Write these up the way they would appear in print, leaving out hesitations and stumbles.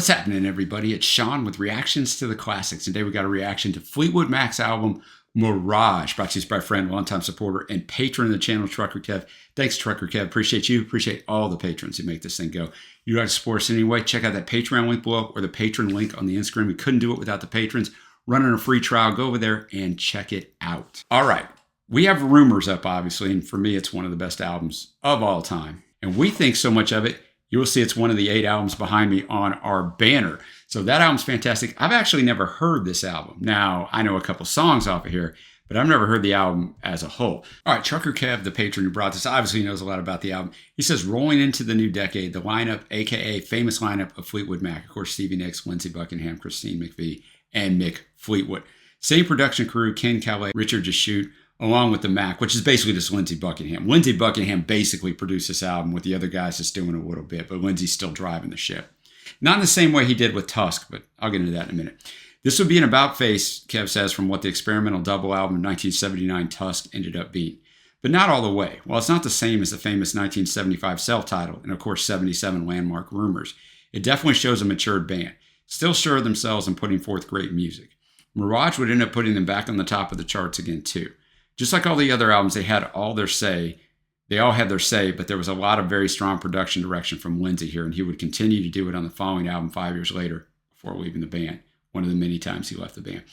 What's happening, everybody? It's Sean with Reactions to the Classics. Today we got a reaction to Fleetwood Mac's album, Mirage, brought to you by friend, longtime supporter, and patron of the channel, Trucker Kev. Thanks, Trucker Kev. Appreciate you. Appreciate all the patrons who make this thing go. You'd like to support us anyway, check out that Patreon link below or the patron link on the Instagram. We couldn't do it without the patrons. Running a free trial. Go over there and check it out. All right. We have Rumors up, obviously, and for me, it's one of the best albums of all time. And we think so much of it, you will see it's one of the 8 albums behind me on our banner. So that album's fantastic. I've actually never heard this album. Now, I know a couple songs off of here, but I've never heard the album as a whole. All right, Trucker Kev, the patron who brought this, obviously knows a lot about the album. He says, rolling into the new decade, the lineup, a.k.a. famous lineup of Fleetwood Mac. Of course, Stevie Nicks, Lindsey Buckingham, Christine McVie, and Mick Fleetwood. Same production crew, Ken Calais, Richard Deschute, along with the Mac, which is basically just Lindsey Buckingham. Lindsey Buckingham basically produced this album with the other guys just doing a little bit, but Lindsey's still driving the ship. Not in the same way he did with Tusk, but I'll get into that in a minute. This would be an about-face, Kev says, from what the experimental double album of 1979 Tusk ended up being. But not all the way. While it's not the same as the famous 1975 self-titled, and of course 77 landmark Rumors, it definitely shows a matured band, still sure of themselves and putting forth great music. Mirage would end up putting them back on the top of the charts again too. Just like all the other albums, they had all their say. They all had their say, but there was a lot of very strong production direction from Lindsey here, and he would continue to do it on the following album 5 years later before leaving the band. One of the many times he left the band.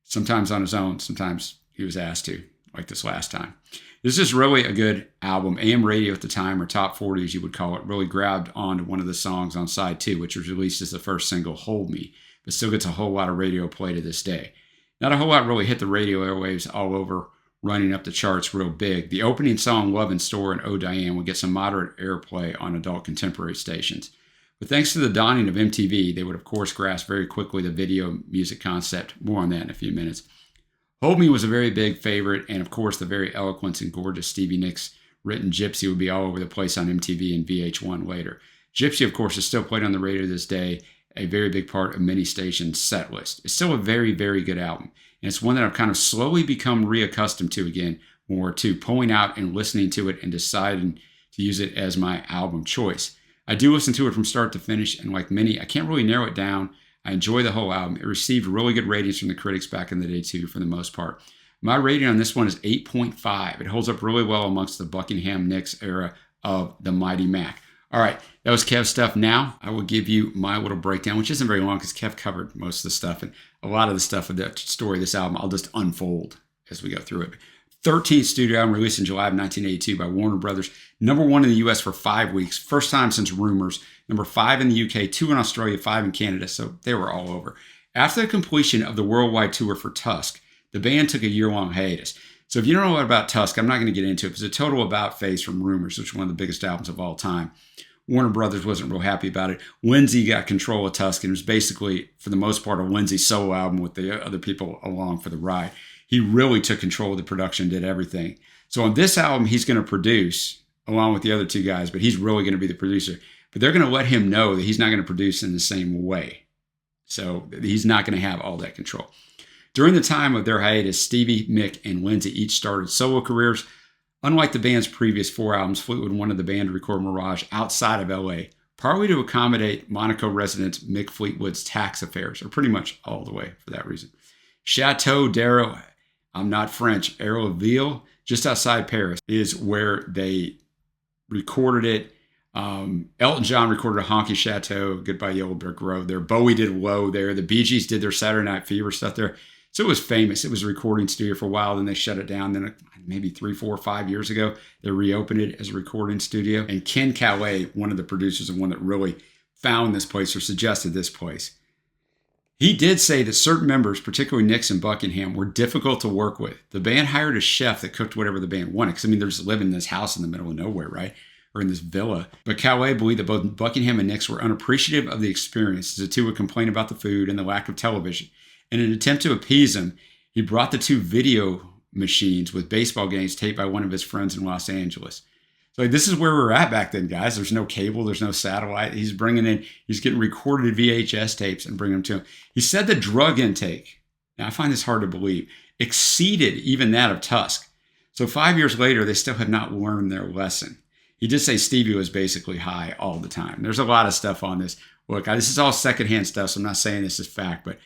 Sometimes on his own, sometimes he was asked to, like this last time. This is really a good album. AM radio at the time, or top 40 as you would call it, really grabbed onto one of the songs on side 2, which was released as the first single, Hold Me, but still gets a whole lot of radio play to this day. Not a whole lot really hit the radio airwaves all over, running up the charts real big. The opening song, Love in Store and Oh Diane, would get some moderate airplay on adult contemporary stations. But thanks to the dawning of MTV, they would of course grasp very quickly the video music concept. More on that in a few minutes. Hold Me was a very big favorite, and of course the very eloquent and gorgeous Stevie Nicks written Gypsy would be all over the place on MTV and VH1 later. Gypsy, of course, is still played on the radio to this day, a very big part of many stations' set list. It's still a very, very good album. And it's one that I've kind of slowly become reaccustomed to again, more to pulling out and listening to it and deciding to use it as my album choice. I do listen to it from start to finish, and like many, I can't really narrow it down. I enjoy the whole album. It received really good ratings from the critics back in the day too, for the most part. My rating on this one is 8.5. It holds up really well amongst the Buckingham Nicks era of the Mighty Mac. All right, that was Kev's stuff. Now I will give you my little breakdown, which isn't very long because Kev covered most of the stuff, and a lot of the stuff of the story of this album I'll just unfold as we go through it. 13th studio album released in July of 1982 by Warner Brothers. Number 1 in the US for 5 weeks. First time since Rumors. Number 5 in the UK, 2 in Australia, 5 in Canada. So they were all over. After the completion of the worldwide tour for Tusk, the band took a year-long hiatus. So if you don't know about Tusk, I'm not going to get into it. It's a total about-face from Rumors, which is one of the biggest albums of all time. Warner Brothers wasn't real happy about it. Lindsey got control of Tusk, and it was basically, for the most part, a Lindsey solo album with the other people along for the ride. He really took control of the production, did everything. So on this album, he's going to produce, along with the other 2 guys, but he's really going to be the producer. But they're going to let him know that he's not going to produce in the same way. So he's not going to have all that control. During the time of their hiatus, Stevie, Mick, and Lindsey each started solo careers. Unlike the band's previous 4 albums, Fleetwood wanted the band to record Mirage outside of LA, partly to accommodate Monaco resident Mick Fleetwood's tax affairs, or pretty much all the way for that reason. Chateau d'Arrow, I'm not French, Aéroville, just outside Paris, is where they recorded it. Elton John recorded a Honky Chateau, Goodbye Yellow Brick Road there. Bowie did Low there. The Bee Gees did their Saturday Night Fever stuff there. So it was famous. It was a recording studio for a while. Then they shut it down. Then maybe 3, 4, 5 years ago, they reopened it as a recording studio. And Ken Calais, one of the producers and one that really found this place or suggested this place, he did say that certain members, particularly Nicks and Buckingham, were difficult to work with. The band hired a chef that cooked whatever the band wanted. Because, I mean, they're just living in this house in the middle of nowhere, right? Or in this villa. But Calais believed that both Buckingham and Nicks were unappreciative of the experience, as the 2 would complain about the food and the lack of television. In an attempt to appease him, he brought the 2 video machines with baseball games taped by one of his friends in Los Angeles. So this is where we were at back then, guys. There's no cable, there's no satellite. He's getting recorded VHS tapes and bringing them to him. He said the drug intake, now I find this hard to believe, exceeded even that of Tusk. So 5 years later, they still have not learned their lesson. He did say Stevie was basically high all the time. There's a lot of stuff on this look, this is all secondhand stuff, so I'm not saying this is fact, but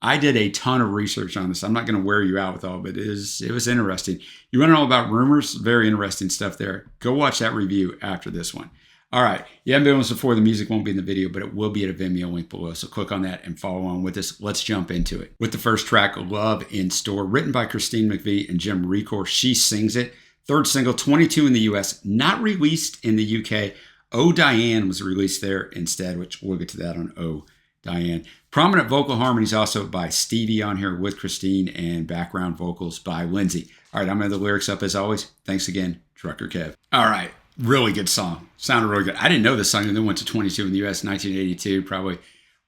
I did a ton of research on this. I'm not going to wear you out with all of it. It was interesting. You want to know about rumors? Very interesting stuff there. Go watch that review after this one. All right. You haven't been with us before. The music won't be in the video, but it will be at a Vimeo link below. So click on that and follow on with us. Let's jump into it. With the first track, Love in Store, written by Christine McVie and Jim Recor. She sings it. Third single, 22 in the US, not released in the UK. Oh Diane was released there instead, which we'll get to that on Oh Diane. Prominent vocal harmonies also by Stevie on here with Christine, and background vocals by Lindsay. All right, I'm going to have the lyrics up as always. Thanks again, Trucker Kev. All right. Really good song. Sounded really good. I didn't know this song, and then went to 22 in the US, 1982. Probably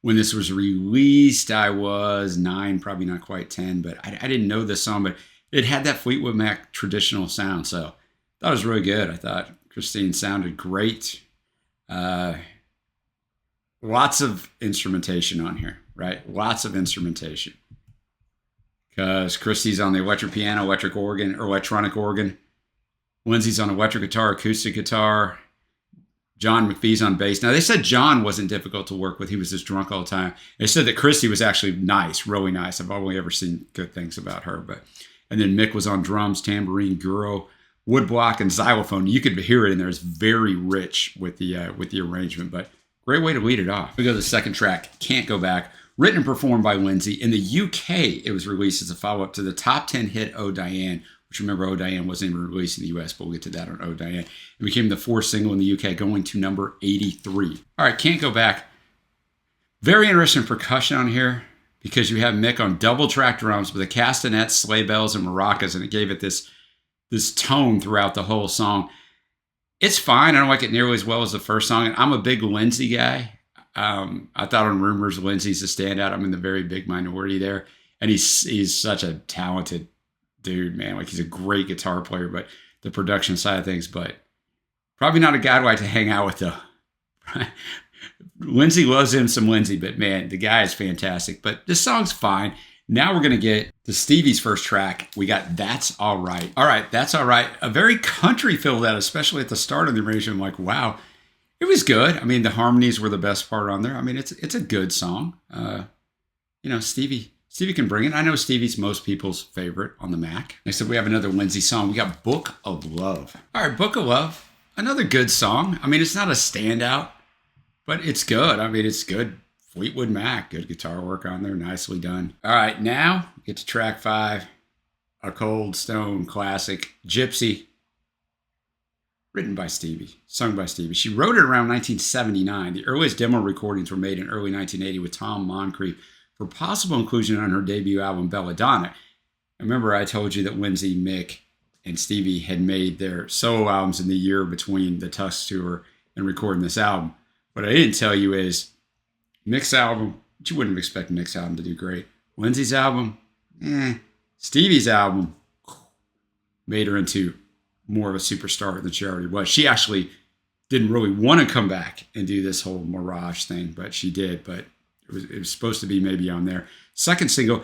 when this was released, I was 9, probably not quite 10, but I didn't know this song, but it had that Fleetwood Mac traditional sound, so I thought it was really good. I thought Christine sounded great. Lots of instrumentation on here, right? Lots of instrumentation. Because Christy's on the electric piano, electric organ, or electronic organ. Lindsay's on electric guitar, acoustic guitar. John McPhee's on bass. Now, they said John wasn't difficult to work with. He was just drunk all the time. They said that Christy was actually nice, really nice. I've only ever seen good things about her. And then Mick was on drums, tambourine, gyro, woodblock, and xylophone. You could hear it in there. It's very rich with the arrangement, but great way to lead it off. We go to the second track, Can't Go Back. Written and performed by Lindsay. In the UK, it was released as a follow-up to the top 10 hit Oh Diane, which, remember, Oh Diane wasn't even released in the US, but we'll get to that on Oh Diane. It became the 4th single in the UK, going to number 83. All right, Can't Go Back. Very interesting percussion on here, because you have Mick on double track drums with the castanets, sleigh bells, and maracas, and it gave it this tone throughout the whole song. It's fine. I don't like it nearly as well as the first song. And I'm a big Lindsay guy. I thought on Rumors, Lindsay's a standout. I'm in the very big minority there. And he's such a talented dude, man. Like, he's a great guitar player, but the production side of things, but probably not a guy I'd like to hang out with, though. Lindsay loves him some Lindsay, but man, the guy is fantastic. But this song's fine. Now we're going to get to Stevie's first track. We got That's All Right. All right, That's All Right. A very country feel that, especially at the start of the arrangement. I'm like, wow, it was good. I mean, the harmonies were the best part on there. I mean, it's a good song. Stevie can bring it. I know Stevie's most people's favorite on the Mac. Next up, we have another Lindsay song. We got Book of Love. All right, Book of Love. Another good song. I mean, it's not a standout, but it's good. I mean, it's good. Fleetwood Mac. Good guitar work on there. Nicely done. All right, now get to track 5. A Cold Stone classic, Gypsy. Written by Stevie. Sung by Stevie. She wrote it around 1979. The earliest demo recordings were made in early 1980 with Tom Moncrief for possible inclusion on her debut album, Belladonna. Remember, I told you that Lindsay, Mick, and Stevie had made their solo albums in the year between the Tusk tour and recording this album. What I didn't tell you is Mick's album, but you wouldn't expect Mick's album to do great. Lindsay's album, Stevie's album made her into more of a superstar than she already was. She actually didn't really want to come back and do this whole Mirage thing, but she did. But it was supposed to be maybe on there. Second single,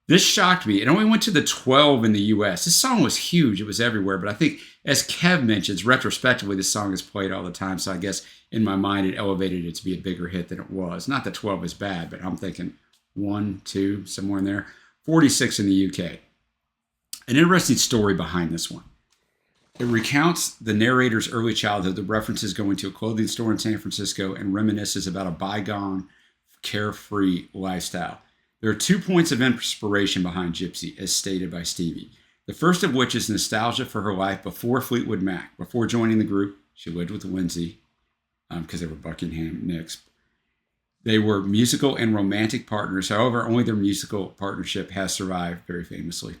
this shocked me. It only went to the 12 in the US. This song was huge. It was everywhere. But I think, as Kev mentions, retrospectively, this song is played all the time. So I guess in my mind, it elevated it to be a bigger hit than it was. Not that 12 is bad, but I'm thinking 1, 2, somewhere in there. 46 in the UK. An interesting story behind this one. It recounts the narrator's early childhood, the references going to a clothing store in San Francisco, and reminisces about a bygone, carefree lifestyle. There are 2 points of inspiration behind Gypsy, as stated by Stevie. The first of which is nostalgia for her life before Fleetwood Mac. Before joining the group, she lived with Lindsay, because they were Buckingham Nicks. They were musical and romantic partners. However, only their musical partnership has survived, very famously.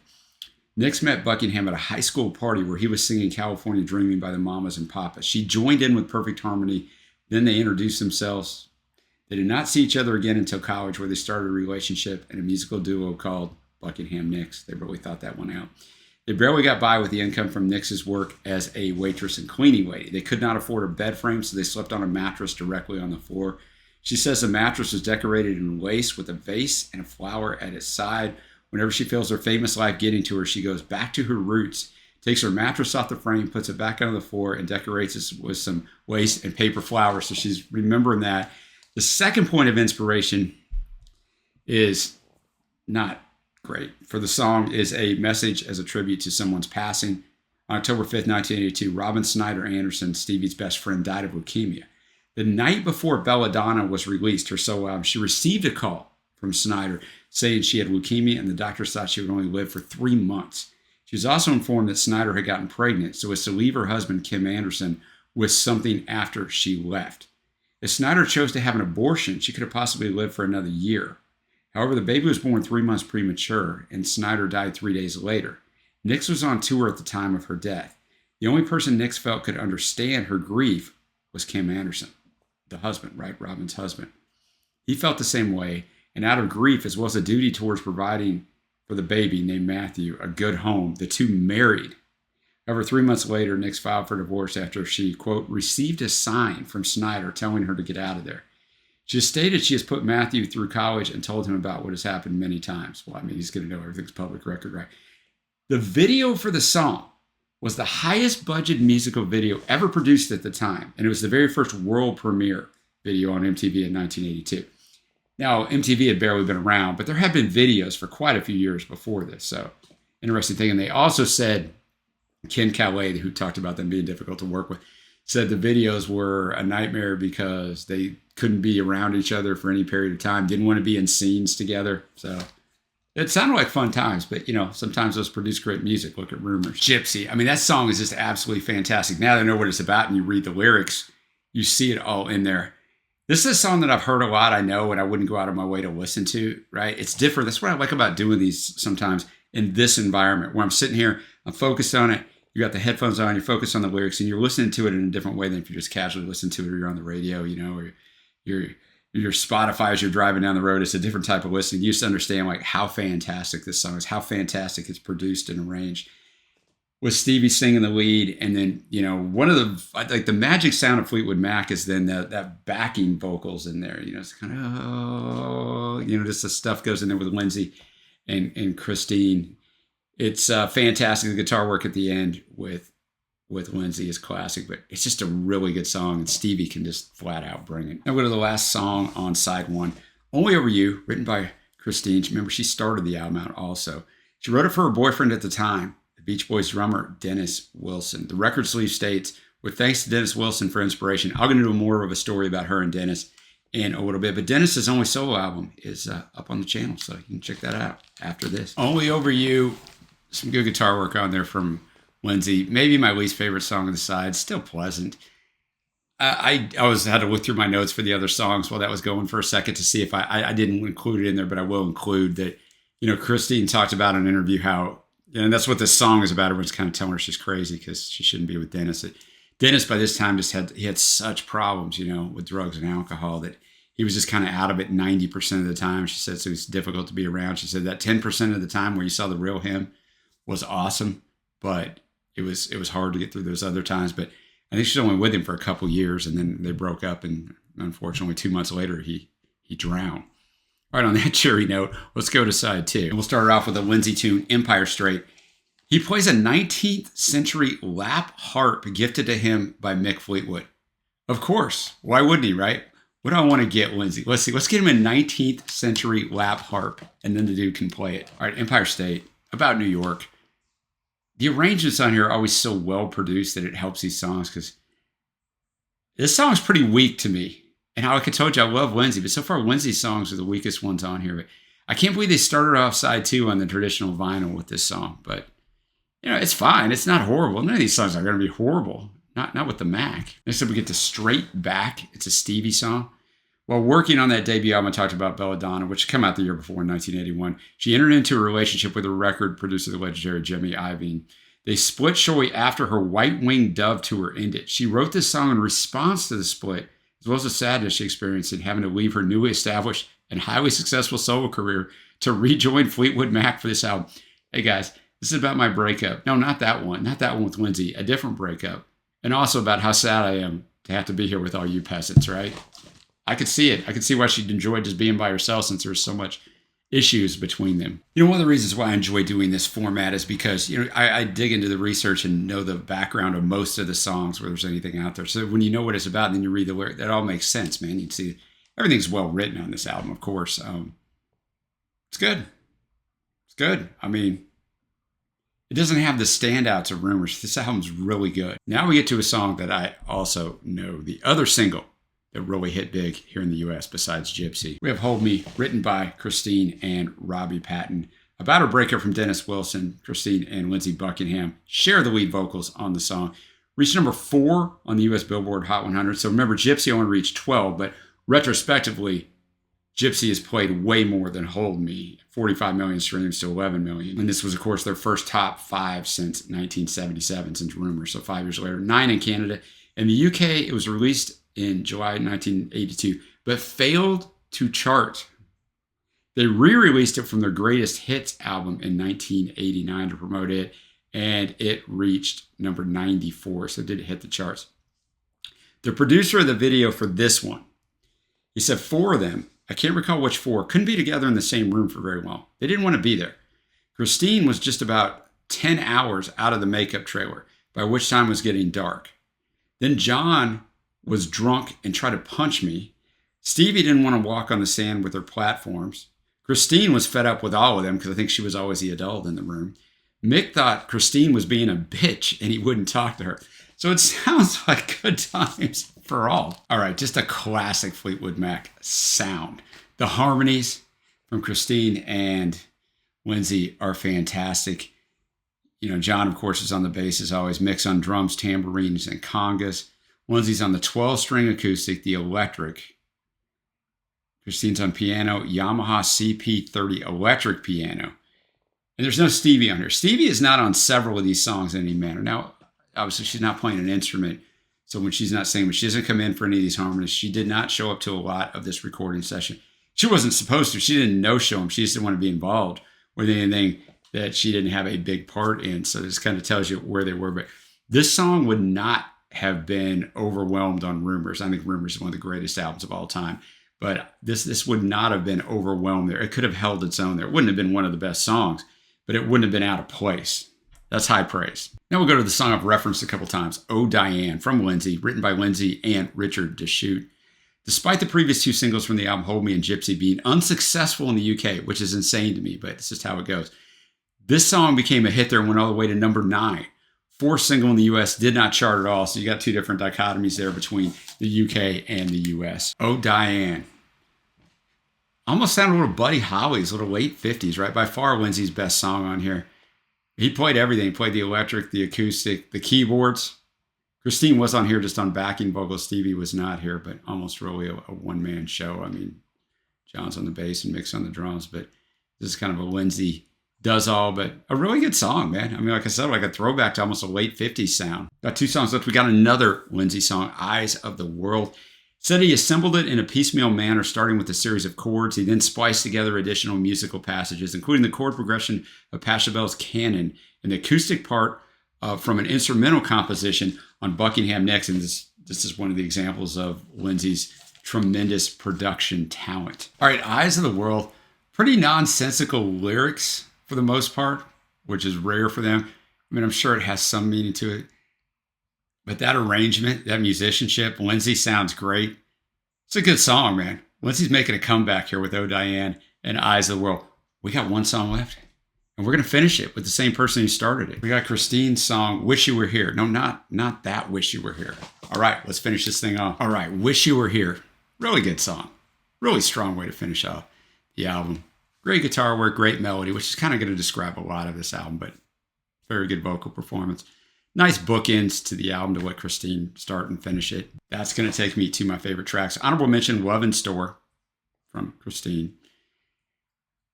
Nicks met Buckingham at a high school party where he was singing California Dreaming by the Mamas and Papas. She joined in with perfect harmony. Then they introduced themselves. They did not see each other again until college, where they started a relationship and a musical duo called Buckingham Nicks. They really thought that one out. They barely got by with the income from Nicks's work as a waitress and cleaning lady. They could not afford a bed frame, so they slept on a mattress directly on the floor. She says the mattress was decorated in lace with a vase and a flower at its side. Whenever she feels her famous life getting to her, she goes back to her roots, takes her mattress off the frame, puts it back on the floor, and decorates it with some lace and paper flowers. So she's remembering that. The second point of inspiration is not great. For the song is a message as a tribute to someone's passing. On October 5th, 1982, Robin Snyder Anderson, Stevie's best friend, died of leukemia. The night before Belladonna was released, her solo album, she received a call from Snyder saying she had leukemia and the doctors thought she would only live for 3 months. She was also informed that Snyder had gotten pregnant, so as to leave her husband, Kim Anderson, with something after she left. If Snyder chose to have an abortion, she could have possibly lived for another year. However, the baby was born 3 months premature, and Snyder died 3 days later. Nix was on tour at the time of her death. The only person Nix felt could understand her grief was Kim Anderson, the husband, right? Robin's husband. He felt the same way, and out of grief, as well as a duty towards providing for the baby named Matthew a good home, the two married. However, 3 months later, Nix filed for divorce after she, quote, received a sign from Snyder telling her to get out of there. She has stated she has put Matthew through college and told him about what has happened many times. Well, I mean, he's going to know everything's public record, right? The video for the song was the highest budget musical video ever produced at the time, and it was the very first world premiere video on MTV in 1982. Now, MTV had barely been around, but there had been videos for quite a few years before this, so interesting thing. And they also said, Ken Calais, who talked about them being difficult to work with, said the videos were a nightmare because they couldn't be around each other for any period of time, didn't want to be in scenes together. So it sounded like fun times, but sometimes those produce great music. Look at Rumors. Gypsy. I mean, that song is just absolutely fantastic. Now that I know what it's about and you read the lyrics, you see it all in there. This is a song that I've heard a lot, I know, and I wouldn't go out of my way to listen to, right? It's different. That's what I like about doing these sometimes in this environment where I'm sitting here, I'm focused on it. You got the headphones on, you're focused on the lyrics, and you're listening to it in a different way than if you just casually listen to it or you're on the radio, or your Spotify as you're driving down the road. It's a different type of listening. You just understand like how fantastic this song is, how fantastic it's produced and arranged. With Stevie singing the lead, and then one of the magic sound of Fleetwood Mac is then that backing vocals in there. It's kind of just the stuff goes in there with Lindsay and Christine. It's fantastic. The guitar work at the end with Lindsay is classic, but it's just a really good song, and Stevie can just flat out bring it. Now go to the last song on side one, Only Over You, written by Christine. Remember, she started the album out also. She wrote it for her boyfriend at the time, the Beach Boys drummer, Dennis Wilson. The record sleeve states, with thanks to Dennis Wilson for inspiration. I'm going to do more of a story about her and Dennis in a little bit, but Dennis's only solo album is up on the channel, so you can check that out after this. Only Over You, some good guitar work on there from Lindsay. Maybe my least favorite song on the side, still pleasant. I always had to look through my notes for the other songs while that was going for a second to see if I didn't include it in there, but I will include that, Christine talked about in an interview how, and that's what this song is about. Everyone's kind of telling her she's crazy because she shouldn't be with Dennis. Dennis, by this time, he had such problems, with drugs and alcohol that he was just kind of out of it 90% of the time. She said, so it's difficult to be around. She said that 10% of the time where you saw the real him was awesome, but it was hard to get through those other times. But I think she's only with him for a couple years, and then they broke up, and unfortunately 2 months later he drowned. All right, on that cheery note, let's go to side two. And we'll start it off with a Lindsay tune, Empire State. He plays a 19th century lap harp gifted to him by Mick Fleetwood. Of course, why wouldn't he, right? What do I want to get, Lindsay? Let's see, let's get him a 19th century lap harp, and then the dude can play it. All right, Empire State, about New York. The arrangements on here are always so well produced that it helps these songs, because this song is pretty weak to me. And like I told you, I love Lindsay, but so far Lindsay's songs are the weakest ones on here. But I can't believe they started off side two on the traditional vinyl with this song. But, it's fine. It's not horrible. None of these songs are going to be horrible. Not with the Mac. Next up, we get to Straight Back. It's a Stevie song. While working on that debut album, I talked about Belladonna, which came out the year before in 1981. She entered into a relationship with a record producer, the legendary Jimmy Iovine. They split shortly after her White Winged Dove tour ended. She wrote this song in response to the split, as well as the sadness she experienced in having to leave her newly established and highly successful solo career to rejoin Fleetwood Mac for this album. Hey guys, this is about my breakup. No, not that one. Not that one with Lindsay. A different breakup. And also about how sad I am to have to be here with all you peasants, right? I could see it. I could see why she'd enjoy just being by herself since there's so much issues between them. One of the reasons why I enjoy doing this format is because, I dig into the research and know the background of most of the songs where there's anything out there. So when you know what it's about and then you read the lyric, that all makes sense, man. You can see Everything's well written on this album, of course. It's good. It's good. I mean, it doesn't have the standouts of Rumors. This album's really good. Now we get to a song that I also know, the other single that really hit big here in the US besides Gypsy. We have Hold Me, written by Christine and Robbie Patton. About her breakup from Dennis Wilson, Christine and Lindsey Buckingham share the lead vocals on the song. Reached number 4 on the US Billboard Hot 100. So remember, Gypsy only reached 12, but retrospectively, Gypsy has played way more than Hold Me, 45 million streams to 11 million. And this was, of course, their first top 5 since 1977, since Rumors, so 5 years later. 9 in Canada. In the UK, it was released in July 1982, but failed to chart. They re-released it from their Greatest Hits album in 1989 to promote it, and it reached number 94, so it did hit the charts. The producer of the video for this one, he said 4 of them, I can't recall which 4, couldn't be together in the same room for very long. They didn't want to be there. Christine was just about 10 hours out of the makeup trailer, by which time it was getting dark. Then John was drunk and tried to punch me. Stevie didn't want to walk on the sand with her platforms. Christine was fed up with all of them because I think she was always the adult in the room. Mick thought Christine was being a bitch and he wouldn't talk to her. So it sounds like good times for all. All right, just a classic Fleetwood Mac sound. The harmonies from Christine and Lindsey are fantastic. You know, John, of course, is on the bass as always. Mick's on drums, tambourines, and congas. Lindsey's on the 12-string acoustic, the electric. Christine's on piano, Yamaha CP30 electric piano. And there's no Stevie on here. Stevie is not on several of these songs in any manner. Now, obviously, she's not playing an instrument. So when she's not singing, she doesn't come in for any of these harmonies. She did not show up to a lot of this recording session. She wasn't supposed to. She didn't no-show them. She just didn't want to be involved with anything that she didn't have a big part in. So this kind of tells you where they were. But this song would not have been overwhelmed on Rumors. I think Rumors is one of the greatest albums of all time. But this would not have been overwhelmed there. It could have held its own there. It wouldn't have been one of the best songs, but it wouldn't have been out of place. That's high praise. Now we'll go to the song I've referenced a couple times, Oh Diane, from Lindsey, written by Lindsey and Richard Deschute. Despite the previous 2 singles from the album, Hold Me and Gypsy, being unsuccessful in the UK, which is insane to me, but it's just how it goes. This song became a hit there and went all the way to number 9. 4th single in the US, did not chart at all. So you got 2 different dichotomies there between the UK and the US. Oh Diane. Almost sounded a little Buddy Holly's, a little late 50s, right? By far Lindsey's best song on here. He played everything. He played the electric, the acoustic, the keyboards. Christine was on here just on backing vocals. Stevie was not here, but almost really a one-man show. I mean, John's on the bass and Mick's on the drums, but this is kind of a Lindsey does all, but a really good song, man. I mean, like I said, like a throwback to almost a late 50s sound. Got 2 songs left. We got another Lindsey song, Eyes of the World. Said he assembled it in a piecemeal manner, starting with a series of chords. He then spliced together additional musical passages, including the chord progression of Pachelbel's Canon and the acoustic part from an instrumental composition on Buckingham Nicks. And this is one of the examples of Lindsey's tremendous production talent. All right, Eyes of the World, pretty nonsensical lyrics for the most part, which is rare for them. I mean, I'm sure it has some meaning to it. But that arrangement, that musicianship, Lindsey sounds great. It's a good song, man. Lindsey's making a comeback here with Oh Diane and Eyes of the World. We got 1 song left, and we're going to finish it with the same person who started it. We got Christine's song, Wish You Were Here. No, not that Wish You Were Here. All right, let's finish this thing off. All right, Wish You Were Here. Really good song. Really strong way to finish off the album. Great guitar work, great melody, which is kind of going to describe a lot of this album, but very good vocal performance. Nice bookends to the album to let Christine start and finish it. That's going to take me to my favorite tracks. Honorable mention, Love in Store from Christine.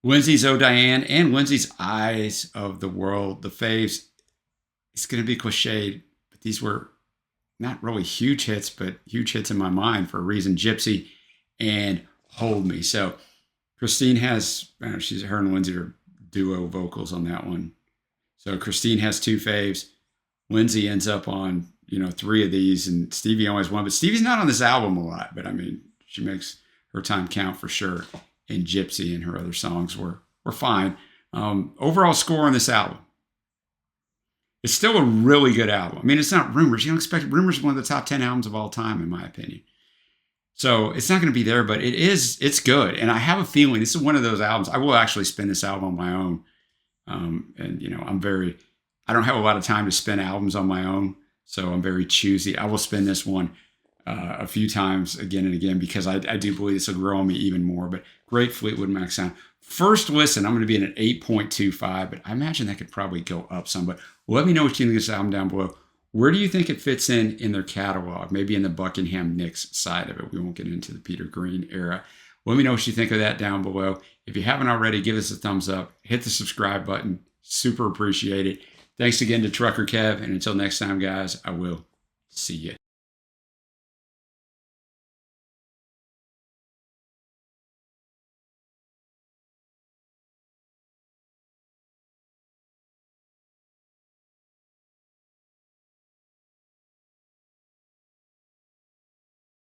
Lindsey's Oh Diane and Lindsey's Eyes of the World. The faves, it's going to be cliched, but these were not really huge hits, but huge hits in my mind for a reason. Gypsy and Hold Me. So Christine has, her and Lindsey are duo vocals on that one. So Christine has 2 faves. Lindsey ends up on, 3 of these, and Stevie only has 1. But Stevie's not on this album a lot, but I mean, she makes her time count for sure. And Gypsy and her other songs were fine. Overall score on this album, it's still a really good album. I mean, it's not Rumors. You don't expect Rumors is one of the top 10 albums of all time, in my opinion. So it's not going to be there, but it's good. And I have a feeling this is one of those albums. I will actually spin this album on my own. And you know, I don't have a lot of time to spin albums on my own. So I'm very choosy. I will spin this one a few times again and again, because I do believe this will grow on me even more. But great Fleetwood Mac sound. First listen, I'm going to be at an 8.25, but I imagine that could probably go up some. But let me know what you think of this album down below. Where do you think it fits in their catalog? Maybe in the Buckingham Nicks side of it. We won't get into the Peter Green era. Let me know what you think of that down below. If you haven't already, give us a thumbs up. Hit the subscribe button. Super appreciate it. Thanks again to Trucker Kev. And until next time, guys, I will see you.